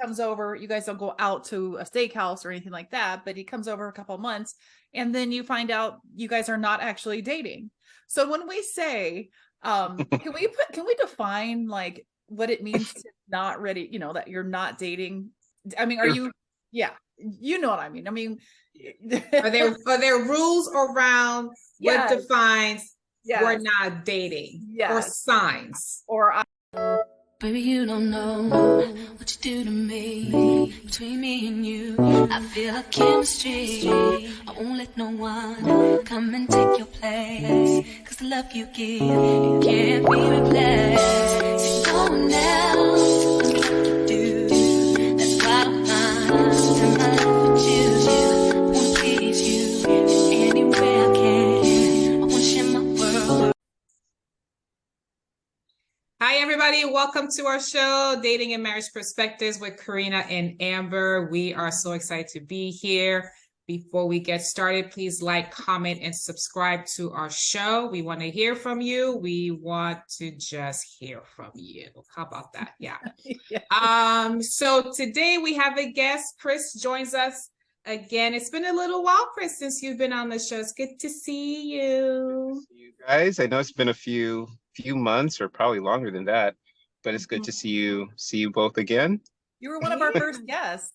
comes over. You guys don't go out to a steakhouse or anything like that, but he comes over a couple of months, and then you find out you guys are not actually dating. So when we say, can we define like what it means to not ready, that you're not dating? I mean, are you, yeah, you know what I mean? I mean, are there rules around what defines we're not dating, or signs? Or Baby, you don't know what you do to me. Between me and you, I feel a chemistry. I won't let no one come and take your place. Cause the love you give, it can't be replaced. There's no one else to do. That's why I'm in my love with you. I wanna please you in any way I can. I wanna share my world. Hi, everybody. Welcome to our show, Dating and Marriage Perspectives with Karina and Amber. We are so excited to be here. Before we get started, please like, comment, and subscribe to our show. We want to hear from you. We want to just hear from you. How about that? Yeah. So today we have a guest. Chris joins us again. It's been a little while, Chris, since you've been on the show. It's good to see you. Good to see you guys. I know it's been a few months, or probably longer than that, but it's good to see you both again. You were one of our first guests.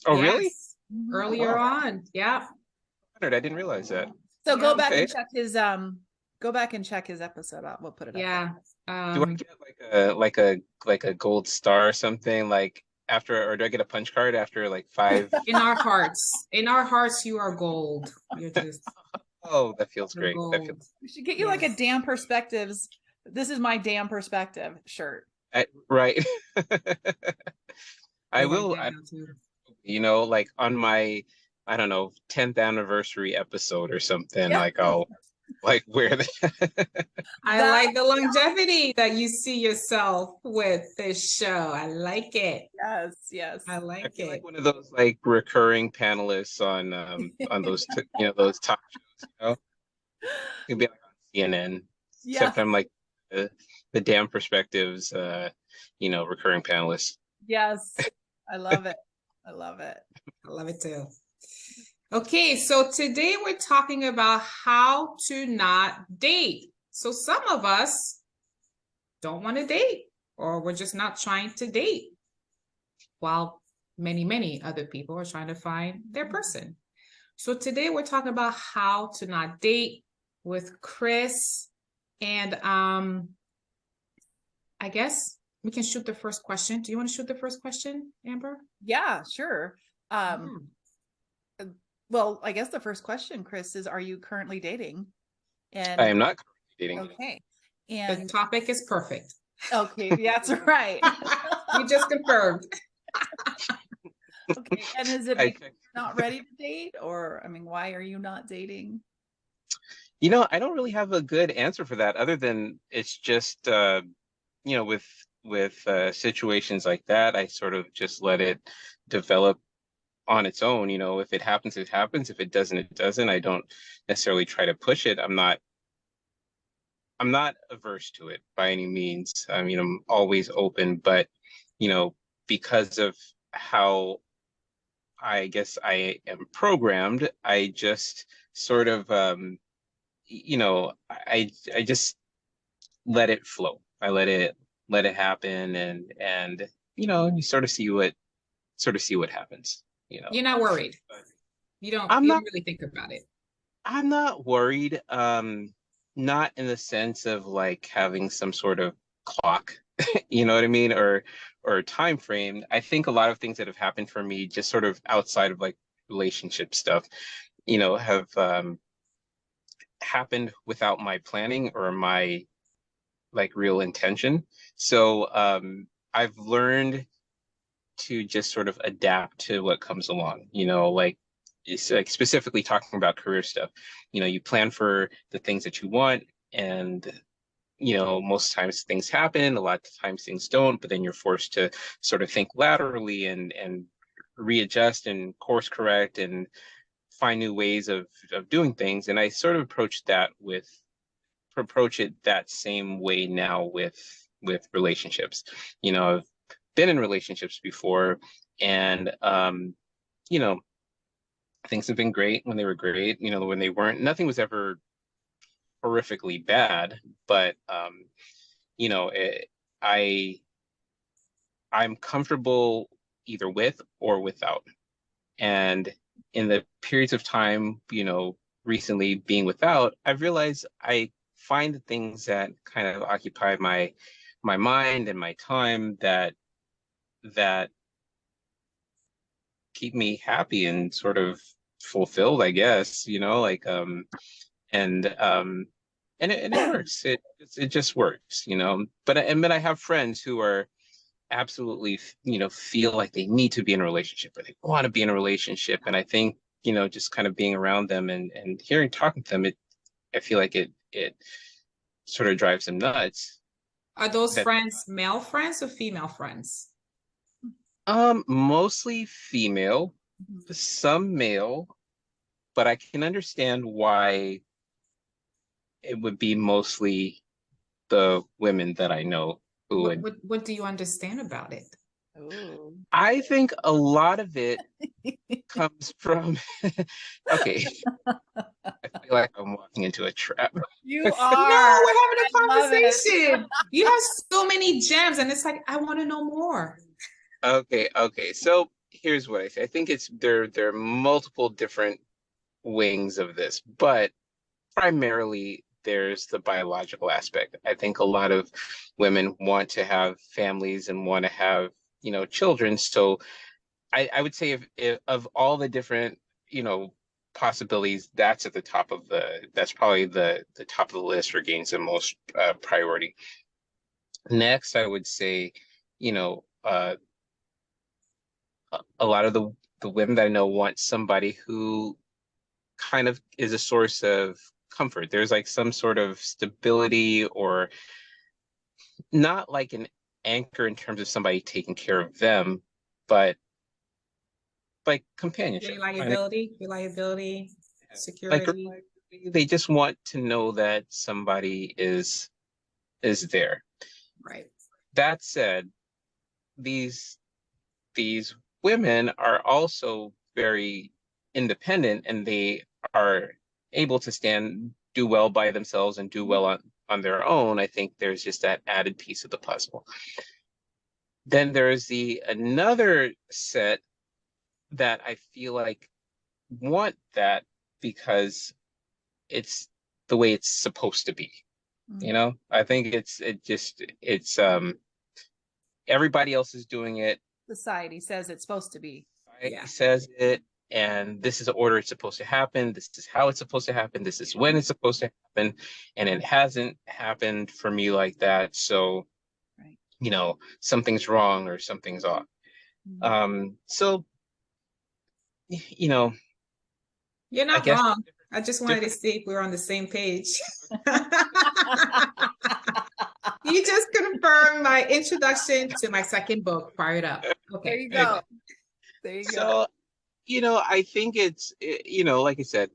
Oh, yes. Really? Earlier on. Yeah. I didn't realize that. So go back and check his episode out. We'll put it up. Yeah. Do I get like a gold star or something, like after, or do I get a punch card after like 5? In our hearts, you are gold. You're just oh, that feels great. We should get you like a Damn Perspectives. This is my Damn Perspective shirt. Right. I will. Like on my, I don't know, 10th anniversary episode or something, like I'll like wear that. I like the longevity that you see yourself with this show. I like it. Yes. I like it. Like one of those like recurring panelists on those those talk shows. It'd be like on CNN. Yeah. Except I'm like the Damn Perspectives recurring panelist. Yes. I love it. I love it too. Okay, so today we're talking about how to not date. So some of us don't want to date, or we're just not trying to date, while many other people are trying to find their person. So today we're talking about how to not date with Chris. And I guess we can shoot the first question. Do you want to shoot the first question, Amber? Yeah, sure. Well, I guess the first question, Chris, is, are you currently dating? And I am not currently dating. Okay. And the topic is perfect. Okay, that's right. You just confirmed. Okay. And is it because you're not ready to date, or I mean, why are you not dating? I don't really have a good answer for that, other than it's just with situations like that, I sort of just let it develop on its own. If it happens, it happens. If it doesn't, it doesn't. I don't necessarily try to push it. I'm not averse to it by any means. I mean, I'm always open, but because of how I guess I am programmed, I just sort of I just let it flow. I let it happen, and you sort of see what happens. You're not worried. You don't really think about it. I'm not worried. Not in the sense of like having some sort of clock, you know what I mean, or time frame. I think a lot of things that have happened for me, just sort of outside of like relationship stuff, have happened without my planning or my like real intention. So I've learned to just sort of adapt to what comes along, like it's like specifically talking about career stuff. You plan for the things that you want, and most times things happen, a lot of times things don't, but then you're forced to sort of think laterally and readjust and course correct and find new ways of doing things. And I sort of approach it that same way now with relationships. I've been in relationships before, and you know, things have been great when they were great. You know, when they weren't, nothing was ever horrifically bad. But you know, I I'm comfortable either with or without. And in the periods of time, you know, recently being without, I've realized I find the things that kind of occupy my mind and my time that keep me happy and sort of fulfilled, I guess, you know, like and it works. It just works, you know. But I have friends who are absolutely, you know, feel like they need to be in a relationship or they want to be in a relationship. And I think, you know, just kind of being around them and hearing, talking to them, I feel like it sort of drives them nuts. Are those That friends male friends or female friends? Mostly female, Mhm. some male, but I can understand why it would be mostly the women that I know who would. What do you understand about it? Ooh. I think a lot of it comes from okay. I feel like I'm walking into a trap. You No, are. we're having a I love it. conversation. You have so many gems, and it's like I want to know more. Okay. So here's what I say. I think there are multiple different wings of this, but primarily there's the biological aspect. I think a lot of women want to have families and want to have, you know, children. So I would say if of all the different, you know, possibilities, that's probably the top of the list or gains the most priority. Next, I would say, you know, a lot of the women that I know want somebody who kind of is a source of comfort. There's like some sort of stability or not like an anchor in terms of somebody taking care of them, but like companionship. Reliability, Like security. they just want to know that somebody is there. Right. That said, these these women are also very independent and they are able to do well by themselves and do well on their own. I think there's just that added piece of the puzzle. Then there's the another set that I feel like want that because it's the way it's supposed to be. You know, I think it's everybody else is doing it. Society says it's supposed to be. Society says it, and this is the order it's supposed to happen. This is how it's supposed to happen. This is when it's supposed to happen, and it hasn't happened for me like that. So, Right. you know, something's wrong or something's off. So, you know, You're I not guess wrong. I just wanted to see if we were on the same page. You just confirmed my introduction to my second book, Fired Up. Okay. There you go. There you go. So, you know, I think you know, like I said,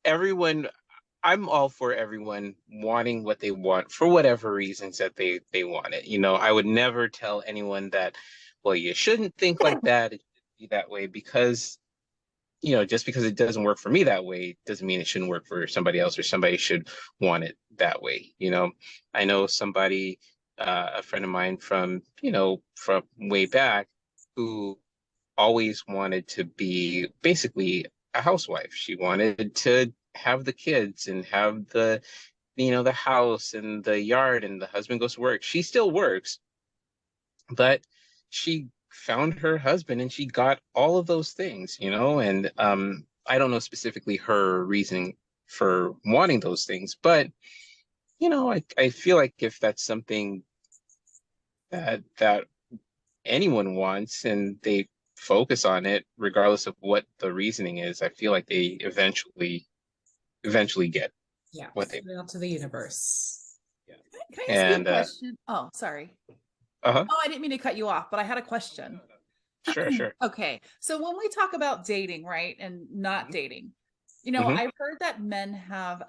I'm all for everyone wanting what they want for whatever reasons that they want it. You know, I would never tell anyone that, well, you shouldn't think like that, it should be that way, because, you know, just because it doesn't work for me that way doesn't mean it shouldn't work for somebody else or somebody should want it that way. You know, I know somebody, a friend of mine from, you know, from way back who always wanted to be basically a housewife. She wanted to have the kids and have the, you know, the house and the yard, and the husband goes to work. She still works, but she found her husband and she got all of those things, you know, and I don't know specifically her reasoning for wanting those things, but you know, I feel like if that's something that anyone wants and they focus on it, regardless of what the reasoning is, I feel like they eventually get what they want to the universe. Yeah. Can I ask you a question? Oh, sorry. Uh-huh. Oh, I didn't mean to cut you off, but I had a question. Sure. Okay. So when we talk about dating, right, and not dating, you know, I've heard that men have,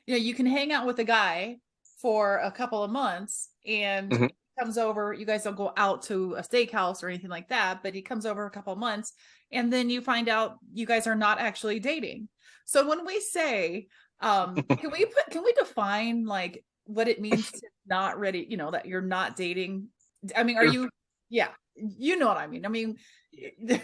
you know, you can hang out with a guy for a couple of months and comes over, you guys don't go out to a steakhouse or anything like that, but he comes over a couple months, and then you find out you guys are not actually dating. So when we say, can we define like what it means to not ready, that you're not dating? I mean, are you, yeah, you know what I mean? I mean,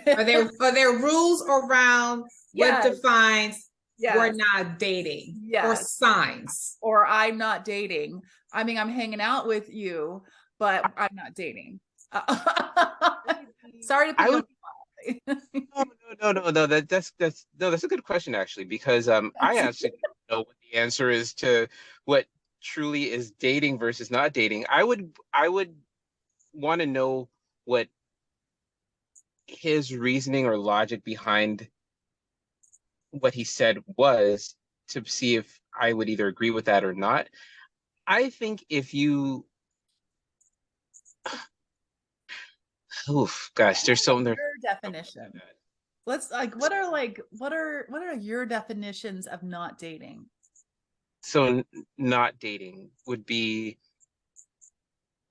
are there rules around what defines we're not dating, or signs, or I'm not dating? I mean, I'm hanging out with you, but I'm not dating. Sorry to put you No. That's a good question actually, because I actually don't know what the answer is to what truly is dating versus not dating. I would want to know what his reasoning or logic behind what he said was, to see if I would either agree with that or not. I think if you oof, gosh, there's so many. Your definition. Let's what are your definitions of not dating? So not dating would be,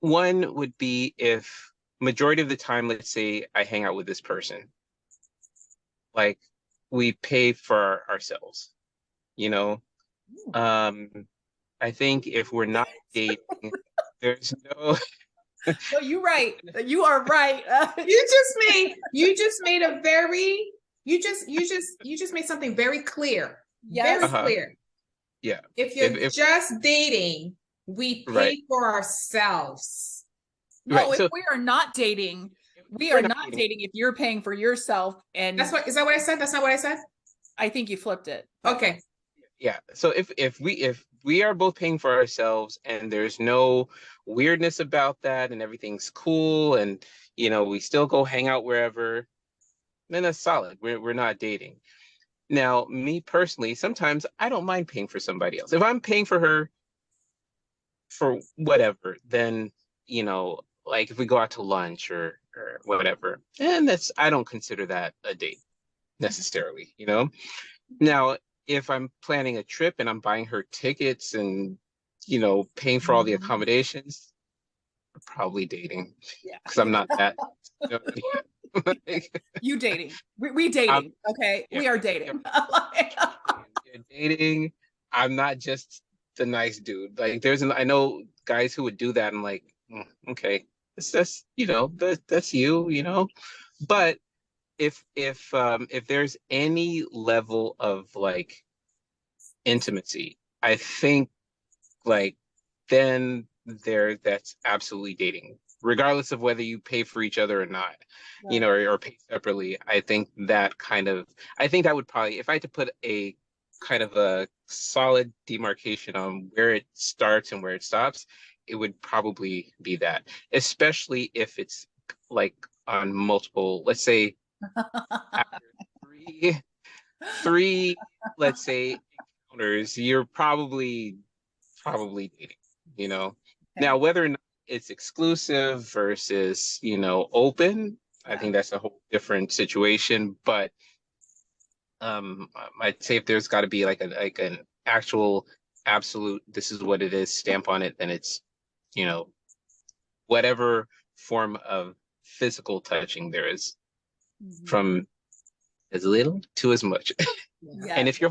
one would be if majority of the time, let's say I hang out with this person, like we pay for ourselves, I think if we're not dating, there's no. No, you're right. You are right. You just made something very clear. Yes. Very clear. Yeah. If you're just dating, we pay for ourselves. No, if we are not dating, we are not dating if you're paying for yourself. And is that what I said? That's not what I said? I think you flipped it. Okay. Yeah. So if we are both paying for ourselves and there's no weirdness about that and everything's cool, and we still go hang out wherever, then that's solid. We're not dating. Now, me personally, sometimes I don't mind paying for somebody else. If I'm paying for her for whatever, then like if we go out to lunch or whatever, and I don't consider that a date necessarily, Now, if I'm planning a trip and I'm buying her tickets and paying for all the accommodations, we're probably dating. Yeah, because I'm not that. You dating? We dating? Okay, yeah, we are dating. You're dating. I'm not just the nice dude. Like I know guys who would do that. I'm like, okay, that's that's you. But if there's any level of like intimacy, I think like then that's absolutely dating, regardless of whether you pay for each other or not, right. Or pay separately. I think that would probably, if I had to put a kind of a solid demarcation on where it starts and where it stops, it would probably be that, especially if it's like on multiple, let's say after three let's say encounters, you're probably dating, Okay. Now, whether or not it's exclusive versus open, I think that's a whole different situation. But I'd say if there's got to be like an actual absolute, this is what it is, stamp on it, then it's whatever form of physical touching there is, from as little to as much. Yeah. And if you're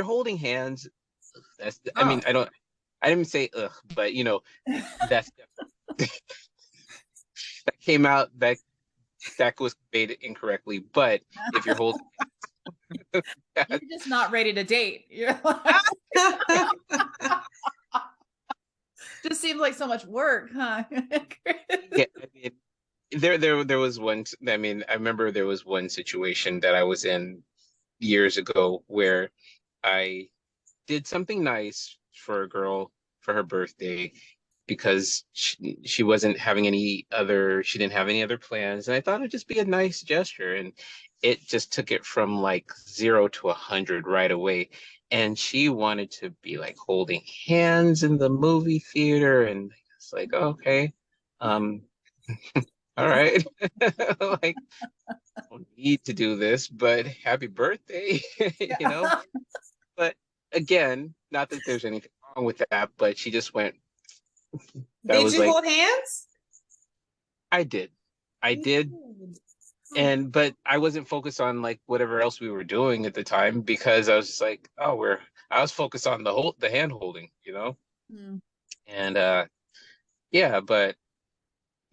holding hands, that's I mean, I didn't say ugh, but that's that came out, that was made incorrectly. But if you're holding you're just not ready to date. You're just seems like so much work, huh? Yeah, I mean, there was one. I mean, I remember there was one situation that I was in years ago where I did something nice for a girl for her birthday because she wasn't having she didn't have any other plans, and I thought it'd just be a nice gesture, and it just took it from like 0 to 100 right away. And she wanted to be like holding hands in the movie theater, and it's like, oh, okay, all right. Like, I don't need to do this, but happy birthday, But again, not that there's anything wrong with that, but she just went. Did you hold hands? I did. I did. But I wasn't focused on like whatever else we were doing at the time because I was just like, oh, I was focused on the hand holding, you know? Mm. And yeah, but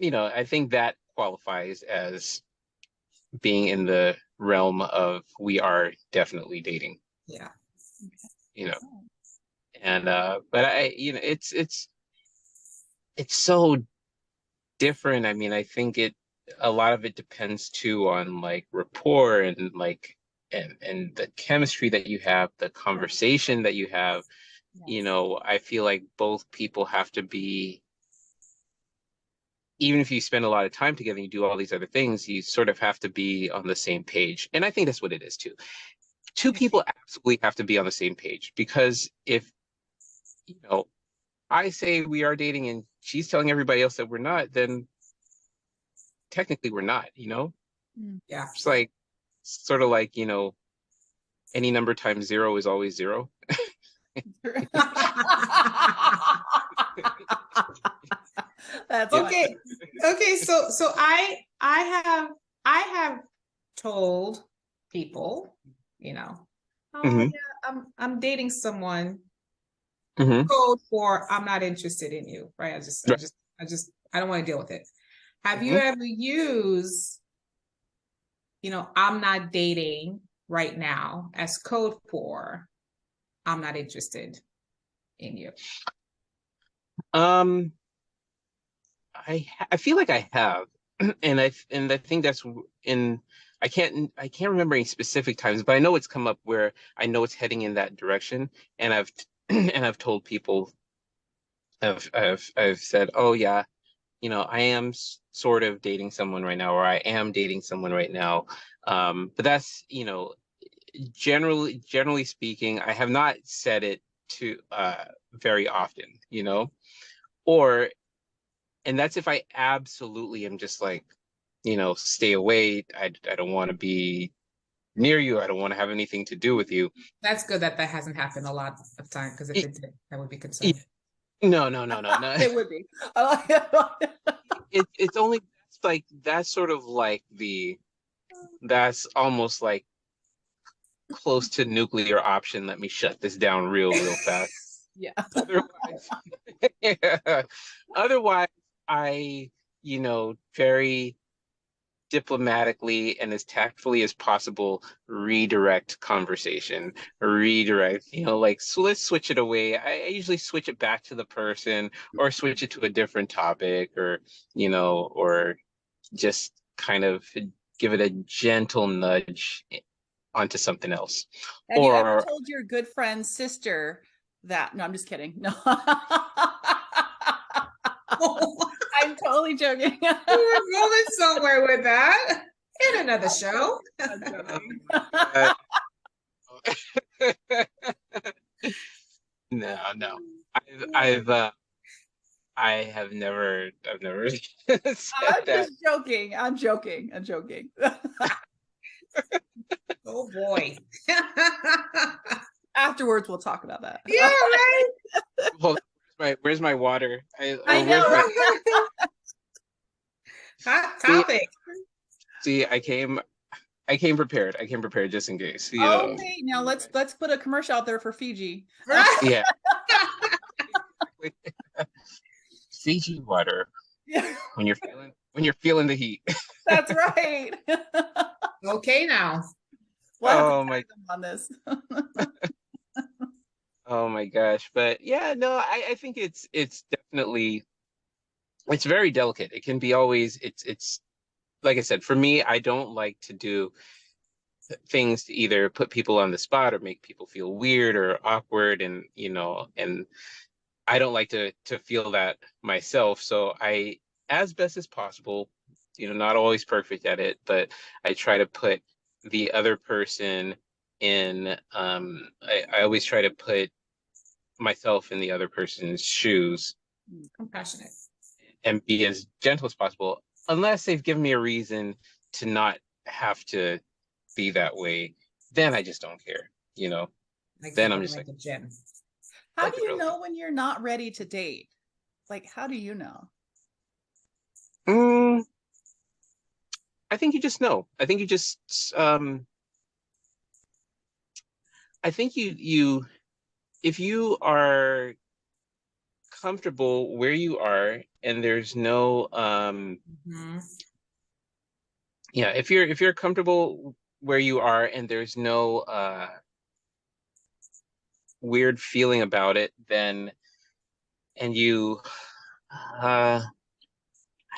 I think that qualifies as being in the realm of we are definitely dating, Yeah. you know. And but it's so different. I mean, I think a lot of it depends too on like rapport and like and the chemistry that you have, the conversation that you have. I feel like both people have to be, even if you spend a lot of time together and you do all these other things, you sort of have to be on the same page. And I think that's what it is too. Two people absolutely have to be on the same page because if, I say we are dating and she's telling everybody else that we're not, then technically we're not, Yeah. It's like, sort of like, any number times zero is always zero. That's okay. Okay. So I have told people, oh Mhm. yeah, I'm dating someone. Mhm. Code for I'm not interested in you, right? I don't want to deal with it. Have you ever used, I'm not dating right now as code for I'm not interested in you? I feel like I have, and I think that's in I can't remember any specific times, but I know it's come up where I know it's heading in that direction, and I've and I've told people, I've said, oh yeah, I am sort of dating someone right now, or I am dating someone right now, but that's generally speaking, I have not said it to very often, or and that's if I absolutely am just like, stay away. I don't want to be near you. I don't want to have anything to do with you. That's good that hasn't happened a lot of time, because if it did, that would be concerning. No. It would be. It's only like that's sort of like that's almost like close to nuclear option. Let me shut this down real fast. Yeah. Otherwise, I, very diplomatically and as tactfully as possible, redirect conversation, like, so let's switch it away. I usually switch it back to the person or switch it to a different topic or just kind of give it a gentle nudge onto something else. Have you ever told your good friend's sister that? No, I'm just kidding. No. I'm totally joking. We're going somewhere with that in another show. No. I've never said I'm that. just joking. I'm joking. Oh boy. Afterwards, we'll talk about that. Yeah, right. Well, where's my water? I know. Hot topic. See, I came prepared. I came prepared just in case. Okay, now let's put a commercial out there for Fiji. Yeah. Fiji water. Yeah. When you're feeling the heat. That's right. Okay, now. Oh my! On this. Oh my gosh! But yeah, no, I think it's definitely, it's very delicate. It can be always. It's like I said, for me, I don't like to do things to either put people on the spot or make people feel weird or awkward, and and I don't like to feel that myself. So I, as best as possible, not always perfect at it, but I try to put the other person in. I always try to put myself in the other person's shoes, Compassionate, and be as gentle as possible, unless they've given me a reason to not have to be that way. Then I just don't care, then I'm just like a gem. How do you know when you're not ready to date? Like, how do you know? Mm, I think you just know. I think you just I think you if you are comfortable where you are and there's no Mhm. yeah, if you're comfortable where you are and there's no weird feeling about it, then and you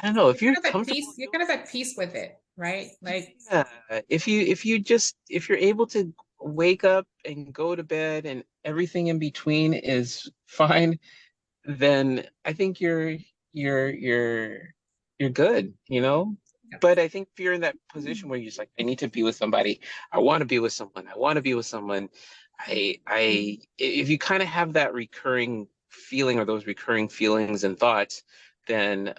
I don't know, if you're Kind of at comfortable peace. You're kind of at peace with it, right? Like, yeah, if you're able to wake up and go to bed and everything in between is fine, then I think you're you're you're good, you know? But I think if you're in that position where you're just like, I need to be with somebody, I want to be with someone, I want to be with someone, if you kind of have that recurring feeling or those recurring feelings and thoughts, then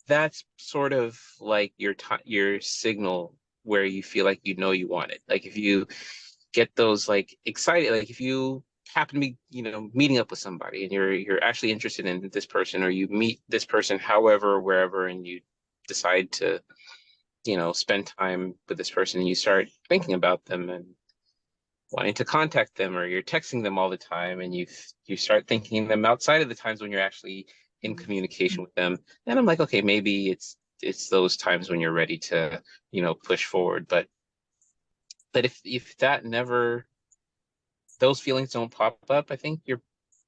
that's sort of like your signal where you feel like you know you want it. Like if you get those like excited, like if you happen to be, you know, meeting up with somebody and you're actually interested in this person, or you meet this person however, wherever, and you decide to, you know, spend time with this person and you start thinking about them and wanting to contact them, or you're texting them all the time and you start thinking them outside of the times when you're actually in communication with them. And I'm like, okay, maybe it's those times when you're ready to, you know, push forward. But if that never those feelings don't pop up, I think you're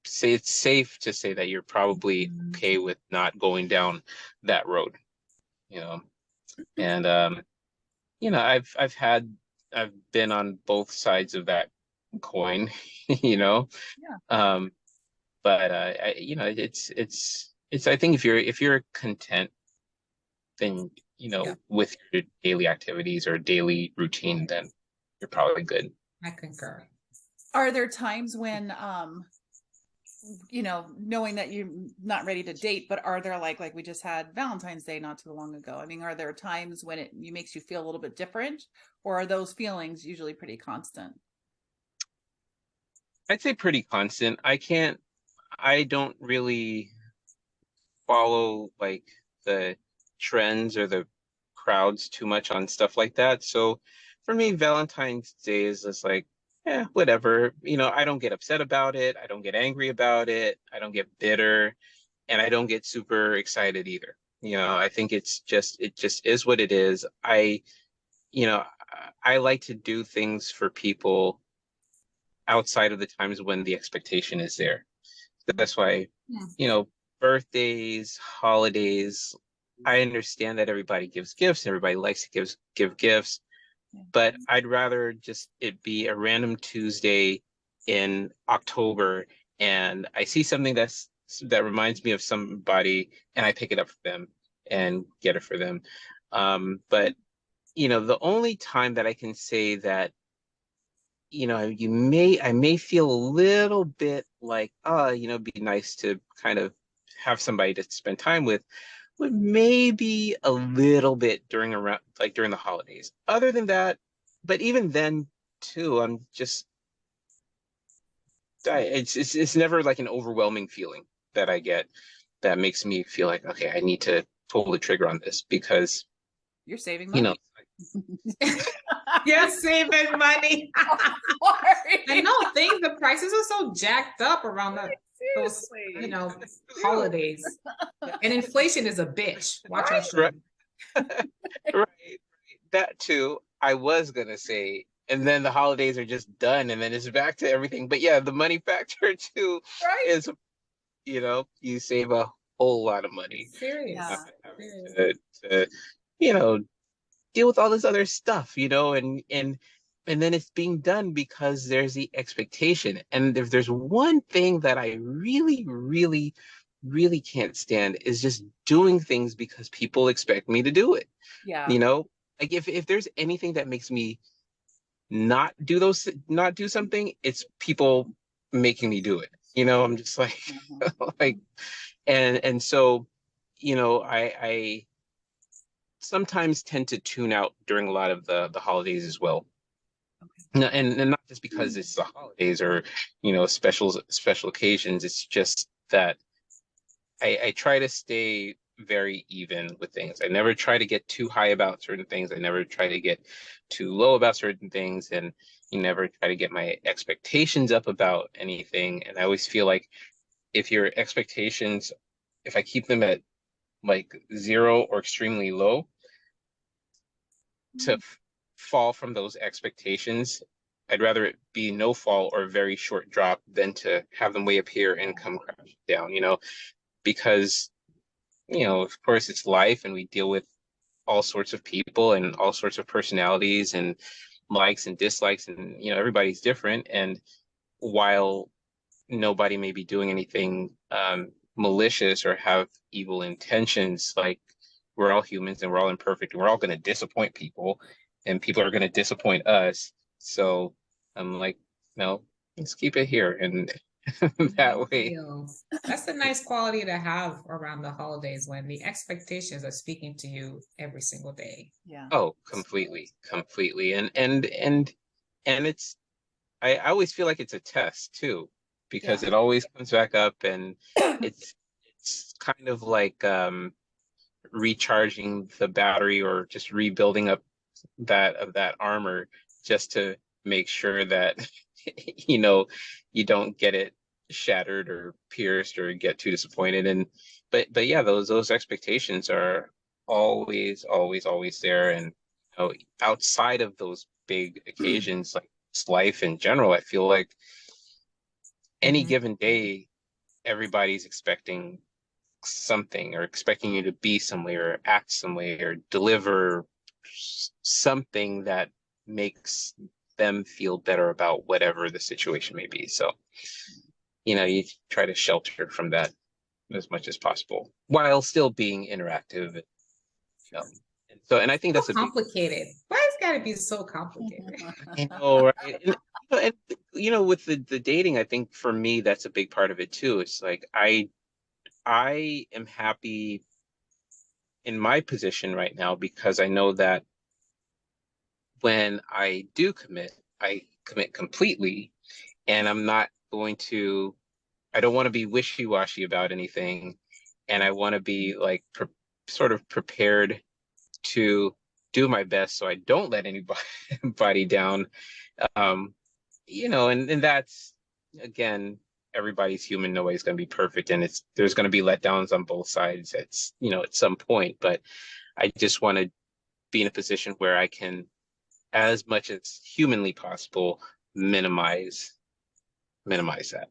say it's safe to say that you're probably okay with not going down that road, you know. And you know, I've been on both sides of that coin, you know. Yeah. But you know, it's I think if you're content, then you yeah, know, with your daily activities or daily routine, then you're probably good. I concur. Are there times when knowing that you're not ready to date, but are there like we just had Valentine's Day not too long ago? I mean, are there times when it makes you feel a little bit different, or are those feelings usually pretty constant? I'd say pretty constant. I don't really follow like the trends or the crowds too much on stuff like that. So for me, Valentine's Day is just like, yeah, whatever. You know, I don't get upset about it. I don't get angry about it. I don't get bitter, and I don't get super excited either. You know, I think it just is what it is. You know, I like to do things for people outside of the times when the expectation is there. That's why, Hmm. you know, birthdays, holidays, I understand that everybody gives gifts, everybody likes to give gifts, but I'd rather just it be a random Tuesday in October and I see something that reminds me of somebody and I pick it up for them and get it for them. But you know, the only time that I can say that you know, I may feel a little bit like, you know, it'd be nice to kind of have somebody to spend time with, would maybe a little bit during the holidays. Other than that, but even then too, it's never like an overwhelming feeling that I get that makes me feel like, okay, I need to pull the trigger on this because, You're saving you know, money. You're saving money. Sorry. I know things, the prices are so jacked up around those, Seriously. you know, holidays. And inflation is a bitch. Watch our show. right, right, that too. I was gonna say, and then the holidays are just done, and then it's back to everything. But yeah, the money factor too Right. is, you know, you save a whole lot of money Serious. Yeah. having Serious. to you know, deal with all this other stuff, you know, and then it's being done because there's the expectation. And if there's one thing that I really, really, really can't stand is just doing things because people expect me to do it. Yeah. You know, like if there's anything that makes me not do something, it's people making me do it. You know, I'm just like Mhm. like and so, you know, I sometimes tend to tune out during a lot of the holidays as well. No, and not just because it's the holidays or, you know, special occasions. It's just that I try to stay very even with things. I never try to get too high about certain things. I never try to get too low about certain things, and you never try to get my expectations up about anything. And I always feel like if your expectations, if I keep them at like zero or extremely low, to fall from those expectations, I'd rather it be no fall or a very short drop than to have them way up here and come crash down, because, of course it's life and we deal with all sorts of people and all sorts of personalities and likes and dislikes, and, everybody's different. And while nobody may be doing anything malicious or have evil intentions, like, we're all humans and we're all imperfect and we're all going to disappoint people, and people are going to disappoint us. So I'm like, no, let's keep it here. And that way. That's a nice quality to have around the holidays, when the expectations are speaking to you every single day. Yeah. Oh, completely. And it's, I always feel like it's a test too, because it always comes back up, and it's kind of like recharging the battery, or just rebuilding up that armor, just to make sure that you don't get it shattered or pierced or get too disappointed. And but yeah, those expectations are always there. And outside of those big occasions, like life in general, I feel like any given day everybody's expecting something, or expecting you to be some way or act some way or deliver something that makes them feel better about whatever the situation may be. So, you try to shelter from that as much as possible while still being interactive. And I think that's so complicated. Why has got to be so complicated? I know, right? And with the dating, I think for me that's a big part of it too. It's like I am happy in my position right now, because I know that when I do commit, I commit completely, and I don't want to be wishy-washy about anything. And I want to be like sort of prepared to do my best so I don't let anybody down. And that's, again, everybody's human. Nobody's going to be perfect, and there's going to be letdowns on both sides at some point. But I just want to be in a position where I can, as much as humanly possible, minimize that.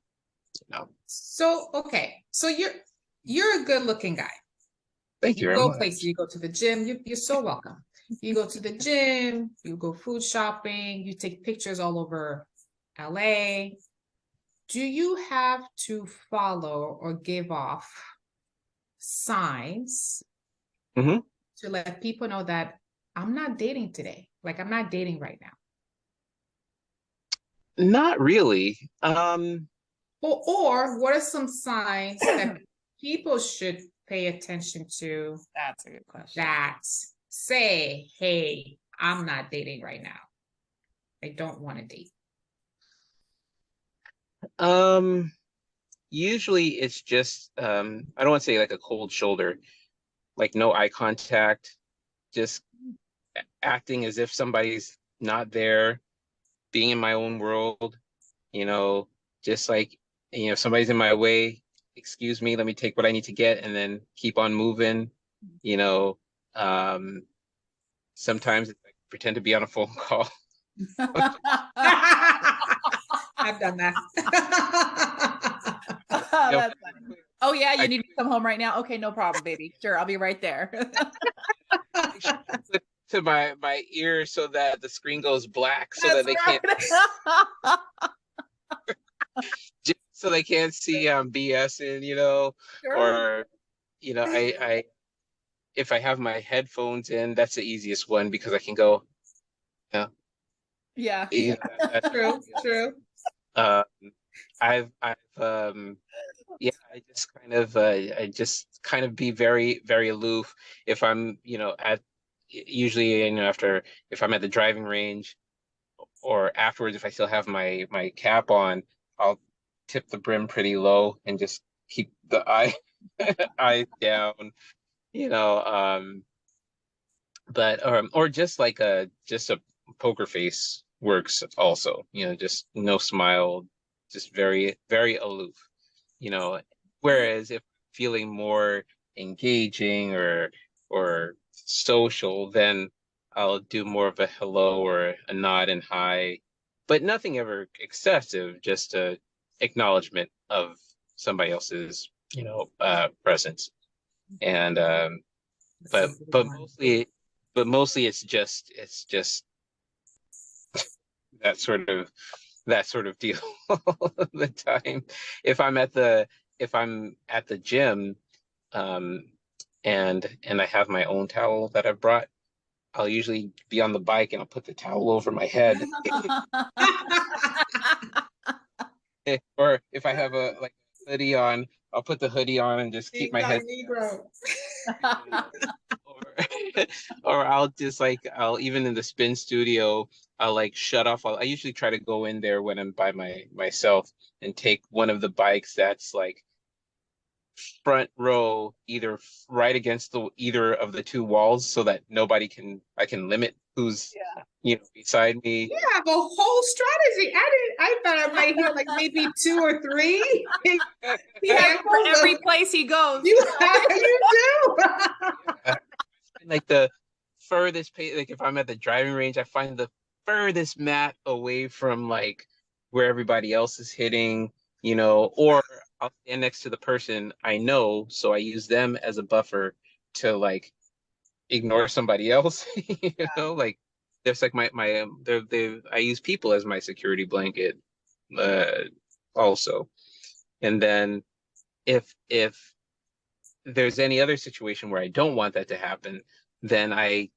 So okay, so you're a good-looking guy. Thank you very go much. Places, you go to the gym. You're so welcome. You go to the gym. You go food shopping. You take pictures all over LA. Do you have to follow or give off signs to let people know that I'm not dating today? Like, I'm not dating right now. Not really. Or what are some signs that people should pay attention to? That's a good question. That say, hey, I'm not dating right now. I don't want to date. Usually it's just I don't want to say like a cold shoulder, like no eye contact, just acting as if somebody's not there, being in my own world, just like, somebody's in my way, excuse me, let me take what I need to get and then keep on moving. Sometimes it's like pretend to be on a phone call. I've done that. That's funny. Oh yeah, you need to come home right now. Okay, no problem, baby. Sure, I'll be right there. To my ear so that the screen goes black, so that they can't so they can't see BSing, Sure. or I if I have my headphones in, that's the easiest one, because I can go, yeah. That's True. I've I just kind of be very, very aloof. If I'm, usually, if I'm at the driving range, or afterwards, if I still have my cap on, I'll tip the brim pretty low and just keep the eye eyes down, you know, but or just like a poker face works also, you know, just no smile, just very, very aloof, you know. Whereas if feeling more engaging or social, then I'll do more of a hello or a nod and hi, but nothing ever excessive, just a acknowledgement of somebody else's, you know, presence. And That's a good but one. mostly it's just that sort of deal all the time. If I'm at the gym, um, and I have my own towel that I've brought, I'll usually be on the bike and I'll put the towel over my head. Or if I have a like hoodie on, I'll put the hoodie on and just keep my head. Negro. Or, or I'll just like I'll even in the spin studio, I'll like shut off. I usually try to go in there when I'm by myself and take one of the bikes that's like front row, either right against the either of the two walls, so that nobody can I can limit who's you know beside me. You have a whole strategy. I thought I might hear like maybe 2 or 3. He has it for every place he goes. You do. Like the furthest like if I'm at the driving range, I find the furthest mat away from like where everybody else is hitting, you know, or I'll stand next to the person I know, so I use them as a buffer to like ignore somebody else, you know, like there's like they I use people as my security blanket, uh, also. And then if there's any other situation where I don't want that to happen, then I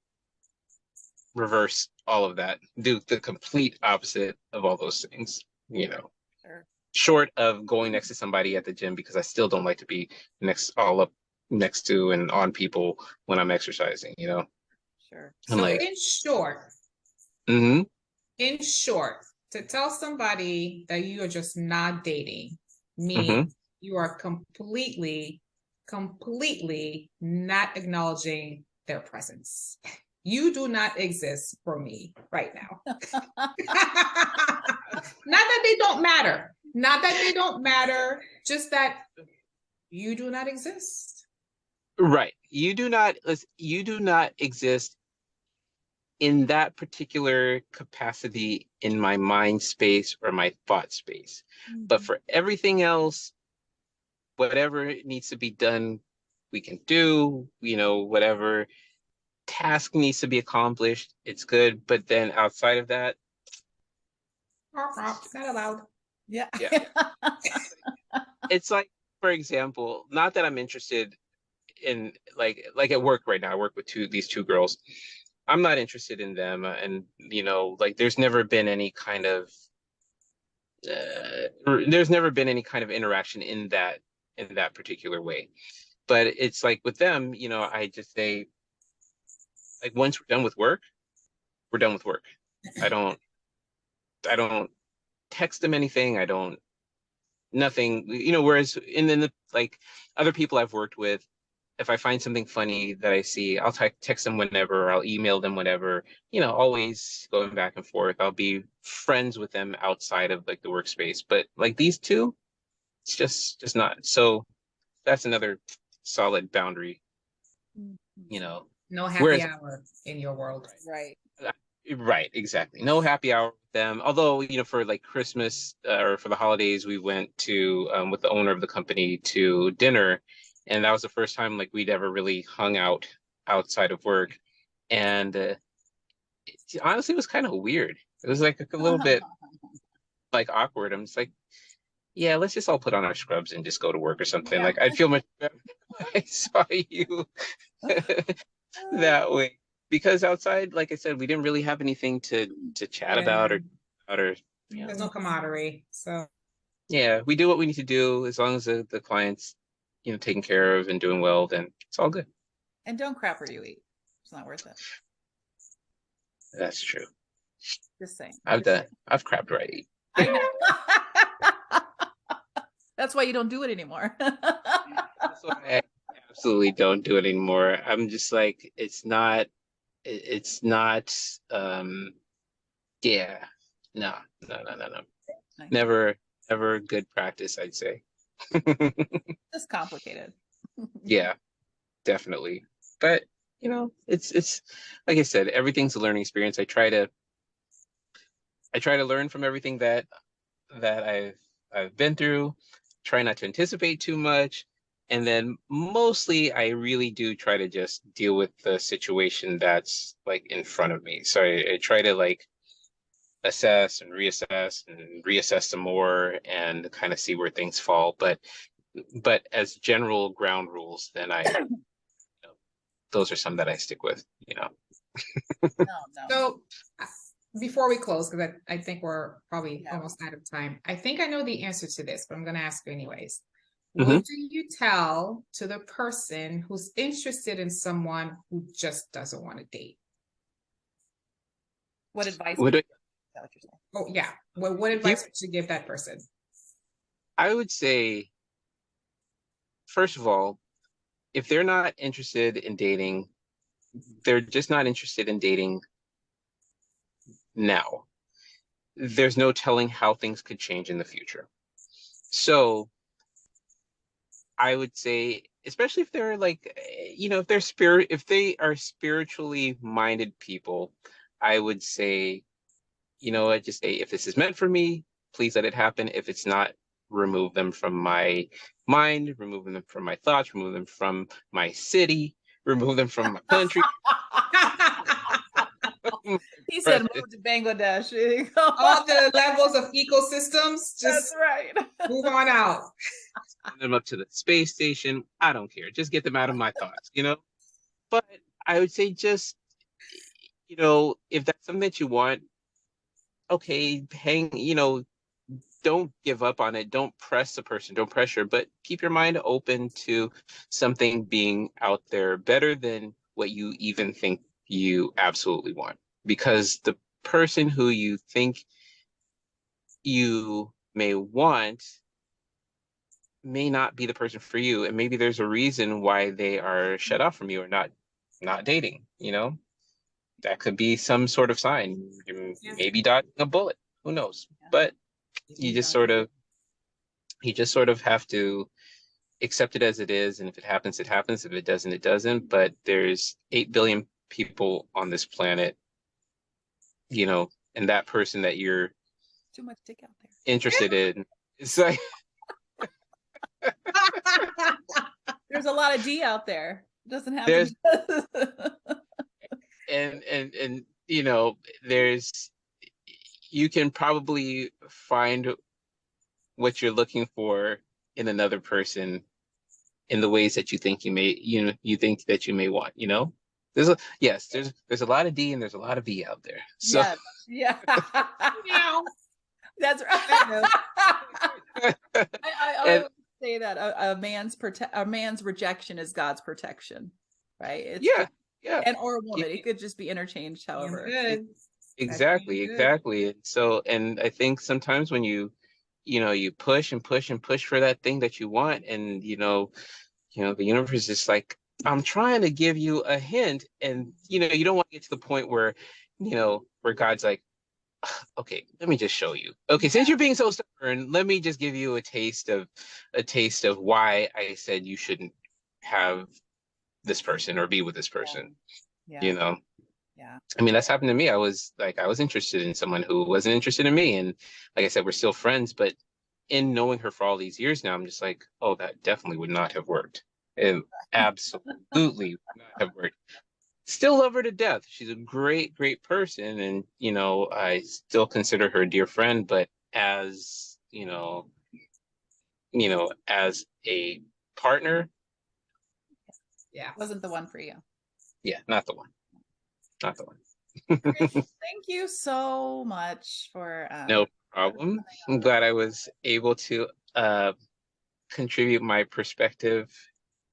reverse all of that, do the complete opposite of all those things, you know. Sure. Short of going next to somebody at the gym, because I still don't like to be all up next to and on people when I'm exercising, you know. Sure. I'm So like, in mm-hmm. short, to tell somebody that you are just not dating means Mm-hmm. you are completely not acknowledging their presence. You do not exist for me right now. Not that they don't matter. Not that they don't matter, just that you do not exist. Right. You do not exist in that particular capacity in my mind space or my thought space. But for everything else, whatever needs to be done, we can do, you know, whatever task needs to be accomplished, it's good. But then outside of that, Not allowed. Yeah. it's like, for example, not that I'm interested in like at work right now, I work with these two girls. I'm not interested in them, and you know, like there's never been any kind of interaction in that particular way. But it's like with them, you know, I just say like once we're done with work, we're done with work. I don't text them anything. I don't nothing, you know, whereas and then like other people I've worked with, if I find something funny that I see, I'll text them whenever, I'll email them whenever, you know, always going back and forth. I'll be friends with them outside of like the workspace. But like these two, it's just not. So that's another solid boundary, you know. No happy Whereas hour in your world. Right. right, exactly. No happy hour with them. Although, you know, for like Christmas or for the holidays, we went to with the owner of the company to dinner, and that was the first time like we'd ever really hung out outside of work, and honestly, it was kind of weird. It was like a little bit like awkward. I'm just like, yeah, let's just all put on our scrubs and just go to work or something. Yeah. Like I'd feel much better if I saw you that way. Because outside, like I said, we didn't really have anything to chat about or you know. There's no camaraderie. So Yeah, we do what we need to do as long as the client's, you know, taken care of and doing well, then it's all good. And don't crap where you eat. It's not worth it. That's true. Just saying. I've crapped right. I know. That's why you don't do it anymore. That's why I absolutely don't do it anymore. I'm just like, it's not, yeah, no, no, no, no, no. Nice. Never good practice, I'd say. Just complicated. Yeah, definitely. But it's like I said, everything's a learning experience. I try to learn from everything that I've been through. Try not to anticipate too much, and then mostly I really do try to just deal with the situation that's like in front of me. So I try to like assess and reassess some more and kind of see where things fall. But as general ground rules, then those are some that I stick with. No. So before we close, because I think we're probably Yeah. almost out of time, I think I know the answer to this, but I'm going to ask you anyways. Mhm. What do you tell to the person who's interested in someone who just doesn't want to date? What advice? What Is that what you're saying? Oh, yeah. What advice would you give that person? I would say, first of all, if they're not interested in dating, they're just not interested in dating now. There's no telling how things could change in the future. So I would say, especially if they're like, if they are spiritually minded people, I would say, what, just say, if this is meant for me, please let it happen. If it's not, remove them from my mind, remove them from my thoughts, remove them from my city, remove them from my country. He said move to Bangladesh. There you go. All the levels of ecosystems, That's just right. move on out. Send them up to the space station. I don't care. Just get them out of my thoughts, But I would say just, if that's something that you want, okay, don't give up on it. Don't press the person, don't pressure, but keep your mind open to something being out there better than what you even think you absolutely want. Because the person who you think you may want may not be the person for you, and maybe there's a reason why they are shut off from you or not dating. That could be some sort of sign. Maybe dodging a bullet. Who knows? But you just sort of have to accept it as it is, and if it happens, it happens. If it doesn't, it doesn't. But there's 8 billion people on this planet, and that person that you're Too much dick out there. interested in, it's like There's a lot of D out there. It doesn't have There's- to be. and you can probably find what you're looking for in another person in the ways that you think you think that you may want. There's a lot of D and there's a lot of V out there. So Yeah. Meow. That's right. I And- always say that a man's rejection is God's protection, right? It's yeah. and or a woman. It could just be interchanged, however. Good. Exactly. So, and I think sometimes when you push and push and push for that thing that you want, and the universe is like, I'm trying to give you a hint, and you don't want to get to the point where God's like, okay, let me just show you. Okay, since you're being so stubborn, let me just give you a taste of why I said you shouldn't have this person or be with this person. Yeah. Yeah. I mean, that's happened to me. I was interested in someone who wasn't interested in me, and like I said, we're still friends, but in knowing her for all these years now, I'm just like, oh, that definitely would not have worked. It absolutely would not have worked. Still love her to death. She's a great, great person, and I still consider her a dear friend, but as as a partner, Yeah. Wasn't the one for you. yeah, not the one. Thank you so much for No problem. I'm glad I was able to contribute my perspective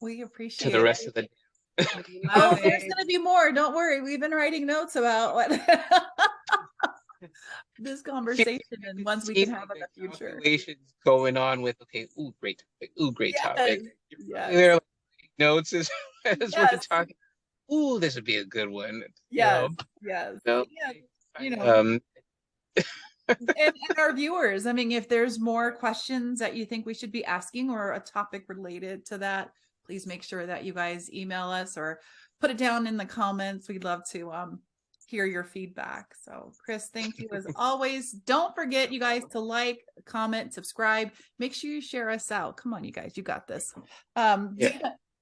we appreciate to the rest of the Oh, there's gonna be more. Don't worry. We've been writing notes about what this conversation and ones we can have in the future. Calculations going on with, okay, ooh, great topic, ooh, great topic. Yes. They're like notes as we're Yes. talking. Ooh, this would be a good one. Yes. You Yes. know? Yeah. You know, and our viewers, I mean, if there's more questions that you think we should be asking or a topic related to that, please make sure that you guys email us or put it down in the comments. We'd love to hear your feedback. So Chris, thank you as always. Don't forget, you guys, to like, comment, subscribe. Make sure you share us out. Come on, you guys, you got this. Yeah.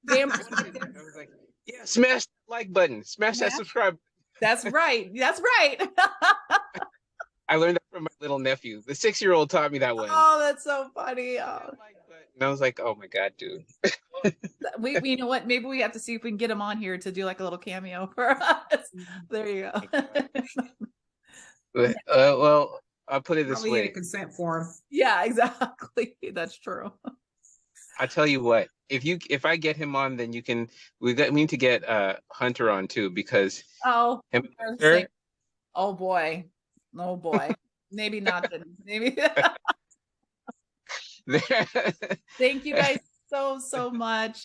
I was like, yeah, smash that like button, smash that subscribe. That's right. That's right. I learned that from my little nephew. The 6-year-old taught me that one. Oh, that's so funny. Oh. And I was like, oh my God, dude. We you know what? Maybe we have to see if we can get him on here to do like a little cameo for us. There you go. Well, I'll put it this Probably way. need a consent form. Yeah, exactly. That's true. I tell you what, if I get him on, then we need to get Hunter on too, because Oh, him, oh boy. Oh boy. Maybe not then. Maybe. Thank you guys so much.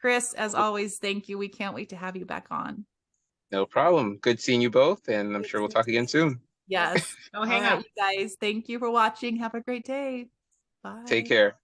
Chris, as always, thank you. We can't wait to have you back on. No problem. Good seeing you both, and I'm sure we'll talk again soon. Yes. Don't hang up. You guys. Thank you for watching. Have a great day. Bye. Take care.